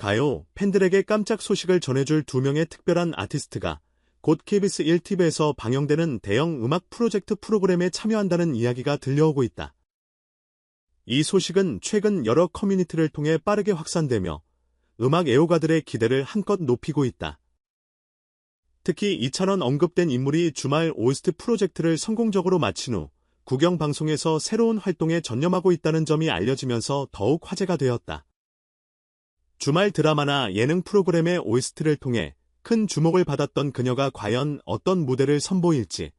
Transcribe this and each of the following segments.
가요 팬들에게 깜짝 소식을 전해줄 두 명의 특별한 아티스트가 곧 KBS 1TV에서 방영되는 대형 음악 프로젝트 프로그램에 참여한다는 이야기가 들려오고 있다. 이 소식은 최근 여러 커뮤니티를 통해 빠르게 확산되며 음악 애호가들의 기대를 한껏 높이고 있다. 특히 이처럼 언급된 인물이 주말 OST 프로젝트를 성공적으로 마친 후 국영방송에서 새로운 활동에 전념하고 있다는 점이 알려지면서 더욱 화제가 되었다. 주말 드라마나 예능 프로그램의 OST를 통해 큰 주목을 받았던 그녀가 과연 어떤 무대를 선보일지,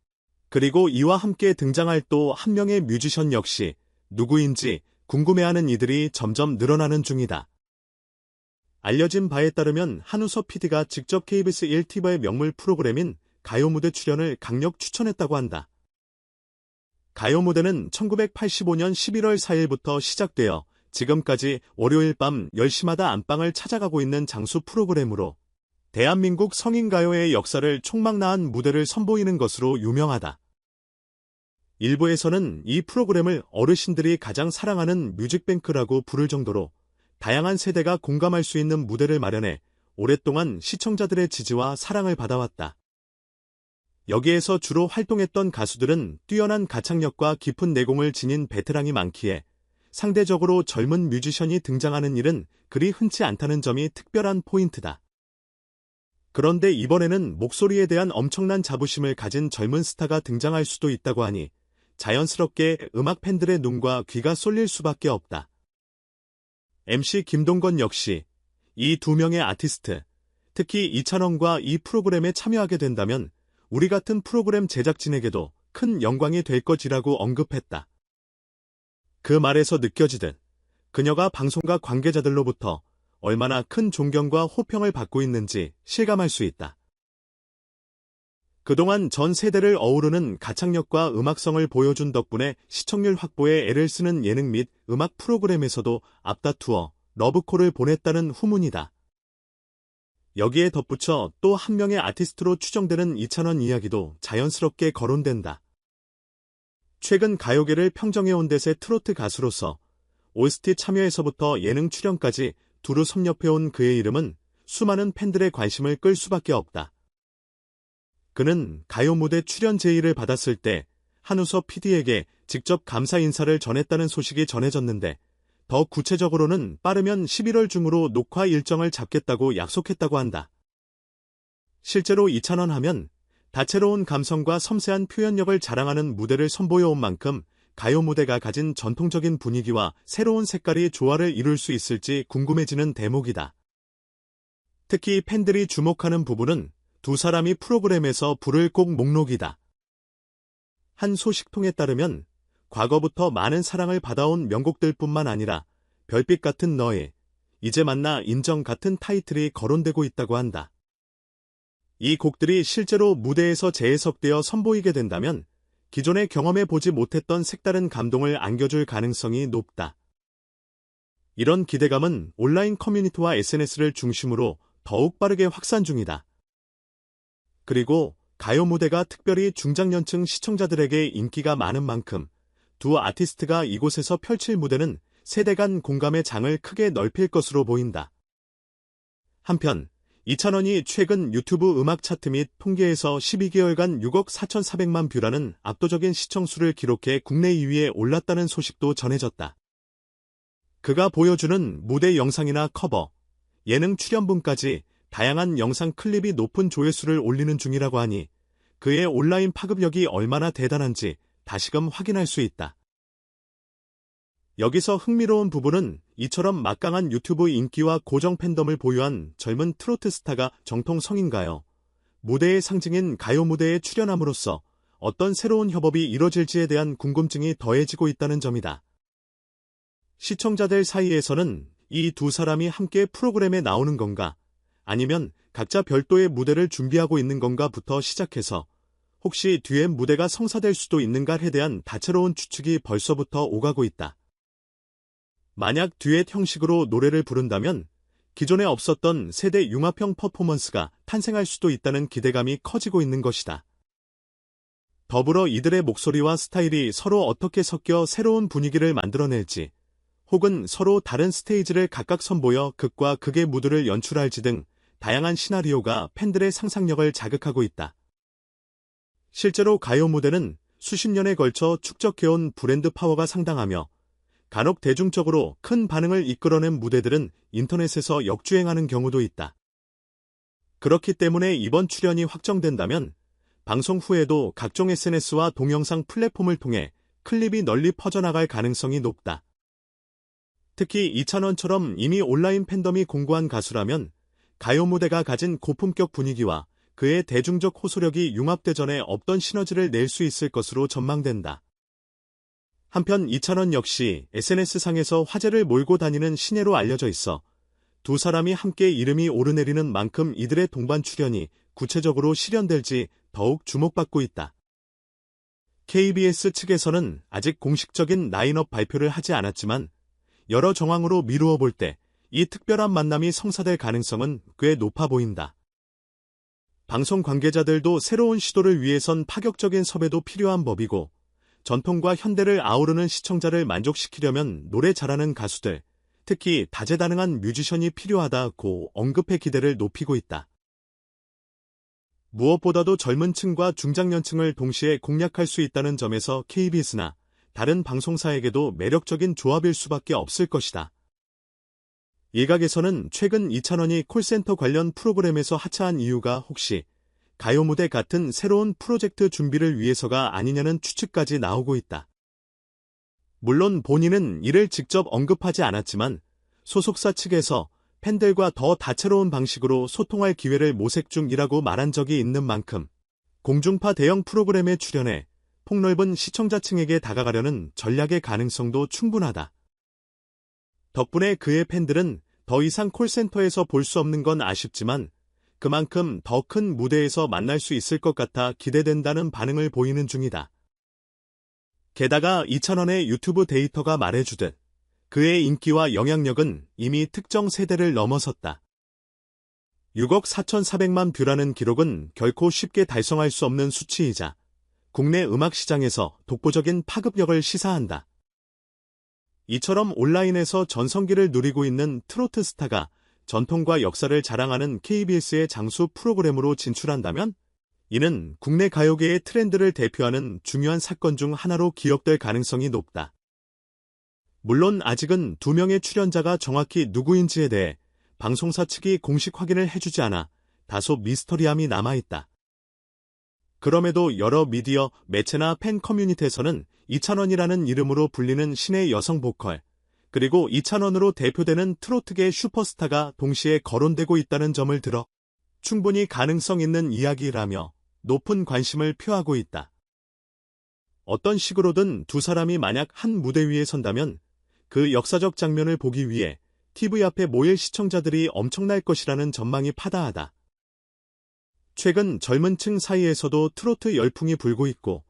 그리고 이와 함께 등장할 또 한 명의 뮤지션 역시 누구인지 궁금해하는 이들이 점점 늘어나는 중이다. 알려진 바에 따르면 한우섭 PD가 직접 KBS 1TV의 명물 프로그램인 가요 무대 출연을 강력 추천했다고 한다. 가요 무대는 1985년 11월 4일부터 시작되어 지금까지 월요일 밤 10시마다 안방을 찾아가고 있는 장수 프로그램으로 대한민국 성인가요의 역사를 총망라한 무대를 선보이는 것으로 유명하다. 일부에서는 이 프로그램을 어르신들이 가장 사랑하는 뮤직뱅크라고 부를 정도로 다양한 세대가 공감할 수 있는 무대를 마련해 오랫동안 시청자들의 지지와 사랑을 받아왔다. 여기에서 주로 활동했던 가수들은 뛰어난 가창력과 깊은 내공을 지닌 베테랑이 많기에 상대적으로 젊은 뮤지션이 등장하는 일은 그리 흔치 않다는 점이 특별한 포인트다. 그런데 이번에는 목소리에 대한 엄청난 자부심을 가진 젊은 스타가 등장할 수도 있다고 하니 자연스럽게 음악 팬들의 눈과 귀가 쏠릴 수밖에 없다. MC 김동건 역시 이 두 명의 아티스트, 특히 이찬원과 이 프로그램에 참여하게 된다면 우리 같은 프로그램 제작진에게도 큰 영광이 될 것이라고 언급했다. 그 말에서 느껴지듯 그녀가 방송과 관계자들로부터 얼마나 큰 존경과 호평을 받고 있는지 실감할 수 있다. 그동안 전 세대를 어우르는 가창력과 음악성을 보여준 덕분에 시청률 확보에 애를 쓰는 예능 및 음악 프로그램에서도 앞다투어 러브콜을 보냈다는 후문이다. 여기에 덧붙여 또 한 명의 아티스트로 추정되는 이찬원 이야기도 자연스럽게 거론된다. 최근 가요계를 평정해온 대세 트로트 가수로서 OST 참여에서부터 예능 출연까지 두루 섭렵해온 그의 이름은 수많은 팬들의 관심을 끌 수밖에 없다. 그는 가요 무대 출연 제의를 받았을 때 한우섭 PD에게 직접 감사 인사를 전했다는 소식이 전해졌는데 더 구체적으로는 빠르면 11월 중으로 녹화 일정을 잡겠다고 약속했다고 한다. 실제로 이찬원 하면 다채로운 감성과 섬세한 표현력을 자랑하는 무대를 선보여온 만큼 가요 무대가 가진 전통적인 분위기와 새로운 색깔이 조화를 이룰 수 있을지 궁금해지는 대목이다. 특히 팬들이 주목하는 부분은 두 사람이 프로그램에서 부를 곡 목록이다. 한 소식통에 따르면 과거부터 많은 사랑을 받아온 명곡들뿐만 아니라 별빛 같은 너의, 이제 만나 인정 같은 타이틀이 거론되고 있다고 한다. 이 곡들이 실제로 무대에서 재해석되어 선보이게 된다면 기존에 경험해보지 못했던 색다른 감동을 안겨줄 가능성이 높다. 이런 기대감은 온라인 커뮤니티와 SNS를 중심으로 더욱 빠르게 확산 중이다. 그리고 가요 무대가 특별히 중장년층 시청자들에게 인기가 많은 만큼 두 아티스트가 이곳에서 펼칠 무대는 세대 간 공감의 장을 크게 넓힐 것으로 보인다. 한편 이찬원이 최근 유튜브 음악 차트 및 통계에서 12개월간 6억 4,400만 뷰라는 압도적인 시청수를 기록해 국내 2위에 올랐다는 소식도 전해졌다. 그가 보여주는 무대 영상이나 커버, 예능 출연분까지 다양한 영상 클립이 높은 조회수를 올리는 중이라고 하니 그의 온라인 파급력이 얼마나 대단한지 다시금 확인할 수 있다. 여기서 흥미로운 부분은 이처럼 막강한 유튜브 인기와 고정 팬덤을 보유한 젊은 트로트 스타가 정통 성인가요? 무대의 상징인 가요 무대에 출연함으로써 어떤 새로운 협업이 이뤄질지에 대한 궁금증이 더해지고 있다는 점이다. 시청자들 사이에서는 이 두 사람이 함께 프로그램에 나오는 건가, 아니면 각자 별도의 무대를 준비하고 있는 건가부터 시작해서 혹시 듀엣 무대가 성사될 수도 있는가에 대한 다채로운 추측이 벌써부터 오가고 있다. 만약 듀엣 형식으로 노래를 부른다면 기존에 없었던 세대 융합형 퍼포먼스가 탄생할 수도 있다는 기대감이 커지고 있는 것이다. 더불어 이들의 목소리와 스타일이 서로 어떻게 섞여 새로운 분위기를 만들어낼지, 혹은 서로 다른 스테이지를 각각 선보여 극과 극의 무드를 연출할지 등 다양한 시나리오가 팬들의 상상력을 자극하고 있다. 실제로 가요 무대는 수십 년에 걸쳐 축적해온 브랜드 파워가 상당하며 간혹 대중적으로 큰 반응을 이끌어낸 무대들은 인터넷에서 역주행하는 경우도 있다. 그렇기 때문에 이번 출연이 확정된다면 방송 후에도 각종 SNS와 동영상 플랫폼을 통해 클립이 널리 퍼져나갈 가능성이 높다. 특히 이찬원처럼 이미 온라인 팬덤이 공고한 가수라면 가요 무대가 가진 고품격 분위기와 그의 대중적 호소력이 융합되전에 없던 시너지를 낼 수 있을 것으로 전망된다. 한편 이찬원 역시 SNS상에서 화제를 몰고 다니는 신예로 알려져 있어 두 사람이 함께 이름이 오르내리는 만큼 이들의 동반 출연이 구체적으로 실현될지 더욱 주목받고 있다. KBS 측에서는 아직 공식적인 라인업 발표를 하지 않았지만 여러 정황으로 미루어 볼 때 이 특별한 만남이 성사될 가능성은 꽤 높아 보인다. 방송 관계자들도 새로운 시도를 위해선 파격적인 섭외도 필요한 법이고 전통과 현대를 아우르는 시청자를 만족시키려면 노래 잘하는 가수들, 특히 다재다능한 뮤지션이 필요하다고 언급해 기대를 높이고 있다. 무엇보다도 젊은 층과 중장년층을 동시에 공략할 수 있다는 점에서 KBS나 다른 방송사에게도 매력적인 조합일 수밖에 없을 것이다. 일각에서는 최근 이찬원이 콜센터 관련 프로그램에서 하차한 이유가 혹시 가요 무대 같은 새로운 프로젝트 준비를 위해서가 아니냐는 추측까지 나오고 있다. 물론 본인은 이를 직접 언급하지 않았지만 소속사 측에서 팬들과 더 다채로운 방식으로 소통할 기회를 모색 중이라고 말한 적이 있는 만큼 공중파 대형 프로그램에 출연해 폭넓은 시청자층에게 다가가려는 전략의 가능성도 충분하다. 덕분에 그의 팬들은 더 이상 콜센터에서 볼 수 없는 건 아쉽지만 그만큼 더 큰 무대에서 만날 수 있을 것 같아 기대된다는 반응을 보이는 중이다. 게다가 이찬원의 유튜브 데이터가 말해주듯 그의 인기와 영향력은 이미 특정 세대를 넘어섰다. 6억 4,400만 뷰라는 기록은 결코 쉽게 달성할 수 없는 수치이자 국내 음악 시장에서 독보적인 파급력을 시사한다. 이처럼 온라인에서 전성기를 누리고 있는 트로트 스타가 전통과 역사를 자랑하는 KBS의 장수 프로그램으로 진출한다면 이는 국내 가요계의 트렌드를 대표하는 중요한 사건 중 하나로 기억될 가능성이 높다. 물론 아직은 두 명의 출연자가 정확히 누구인지에 대해 방송사 측이 공식 확인을 해주지 않아 다소 미스터리함이 남아있다. 그럼에도 여러 미디어, 매체나 팬 커뮤니티에서는 이찬원이라는 이름으로 불리는 신의 여성 보컬, 그리고 이찬원으로 대표되는 트로트계 슈퍼스타가 동시에 거론되고 있다는 점을 들어 충분히 가능성 있는 이야기라며 높은 관심을 표하고 있다. 어떤 식으로든 두 사람이 만약 한 무대 위에 선다면 그 역사적 장면을 보기 위해 TV 앞에 모일 시청자들이 엄청날 것이라는 전망이 파다하다. 최근 젊은 층 사이에서도 트로트 열풍이 불고 있고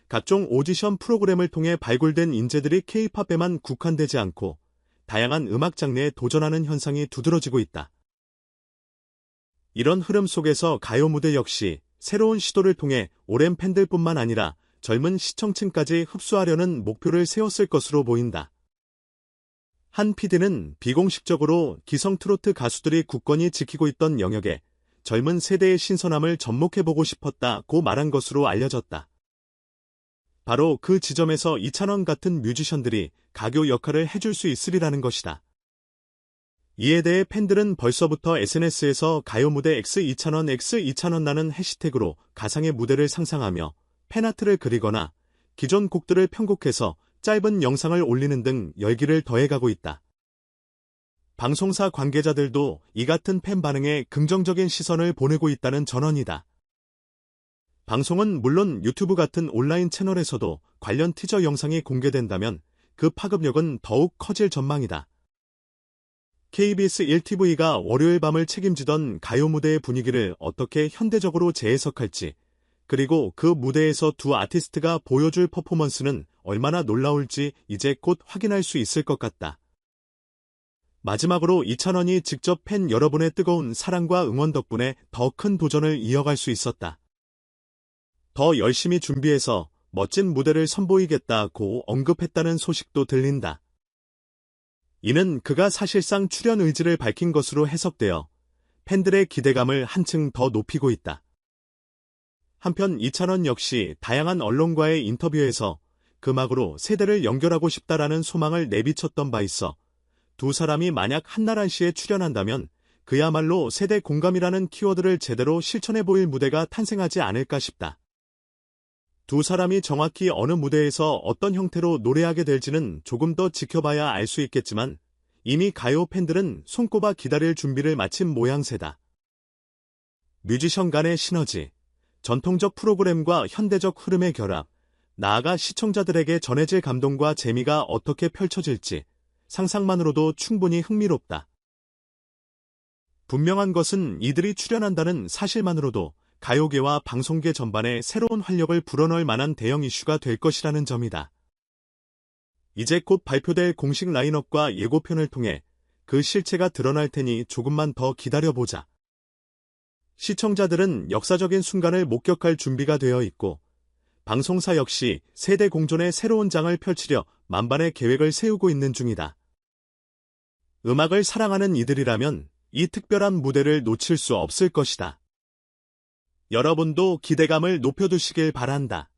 각종 오디션 프로그램을 통해 발굴된 인재들이 K-팝에만 국한되지 않고 다양한 음악 장르에 도전하는 현상이 두드러지고 있다. 이런 흐름 속에서 가요 무대 역시 새로운 시도를 통해 오랜 팬들뿐만 아니라 젊은 시청층까지 흡수하려는 목표를 세웠을 것으로 보인다. 한 PD는 비공식적으로 기성 트로트 가수들이 굳건히 지키고 있던 영역에 젊은 세대의 신선함을 접목해보고 싶었다고 말한 것으로 알려졌다. 바로 그 지점에서 이찬원 같은 뮤지션들이 가교 역할을 해줄 수 있으리라는 것이다. 이에 대해 팬들은 벌써부터 SNS에서 가요 무대 X 이찬원라는 해시태그로 가상의 무대를 상상하며 팬아트를 그리거나 기존 곡들을 편곡해서 짧은 영상을 올리는 등 열기를 더해가고 있다. 방송사 관계자들도 이 같은 팬 반응에 긍정적인 시선을 보내고 있다는 전언이다. 방송은 물론 유튜브 같은 온라인 채널에서도 관련 티저 영상이 공개된다면 그 파급력은 더욱 커질 전망이다. KBS 1TV가 월요일 밤을 책임지던 가요 무대의 분위기를 어떻게 현대적으로 재해석할지, 그리고 그 무대에서 두 아티스트가 보여줄 퍼포먼스는 얼마나 놀라울지 이제 곧 확인할 수 있을 것 같다. 마지막으로 이찬원이 직접 팬 여러분의 뜨거운 사랑과 응원 덕분에 더 큰 도전을 이어갈 수 있었다. 더 열심히 준비해서 멋진 무대를 선보이겠다고 언급했다는 소식도 들린다. 이는 그가 사실상 출연 의지를 밝힌 것으로 해석되어 팬들의 기대감을 한층 더 높이고 있다. 한편 이찬원 역시 다양한 언론과의 인터뷰에서 음악으로 세대를 연결하고 싶다라는 소망을 내비쳤던 바 있어 두 사람이 만약 한나란 씨에 출연한다면 그야말로 세대 공감이라는 키워드를 제대로 실천해 보일 무대가 탄생하지 않을까 싶다. 두 사람이 정확히 어느 무대에서 어떤 형태로 노래하게 될지는 조금 더 지켜봐야 알 수 있겠지만 이미 가요 팬들은 손꼽아 기다릴 준비를 마친 모양새다. 뮤지션 간의 시너지, 전통적 프로그램과 현대적 흐름의 결합, 나아가 시청자들에게 전해질 감동과 재미가 어떻게 펼쳐질지 상상만으로도 충분히 흥미롭다. 분명한 것은 이들이 출연한다는 사실만으로도 가요계와 방송계 전반에 새로운 활력을 불어넣을 만한 대형 이슈가 될 것이라는 점이다. 이제 곧 발표될 공식 라인업과 예고편을 통해 그 실체가 드러날 테니 조금만 더 기다려보자. 시청자들은 역사적인 순간을 목격할 준비가 되어 있고 방송사 역시 세대 공존의 새로운 장을 펼치려 만반의 계획을 세우고 있는 중이다. 음악을 사랑하는 이들이라면 이 특별한 무대를 놓칠 수 없을 것이다. 여러분도 기대감을 높여두시길 바란다.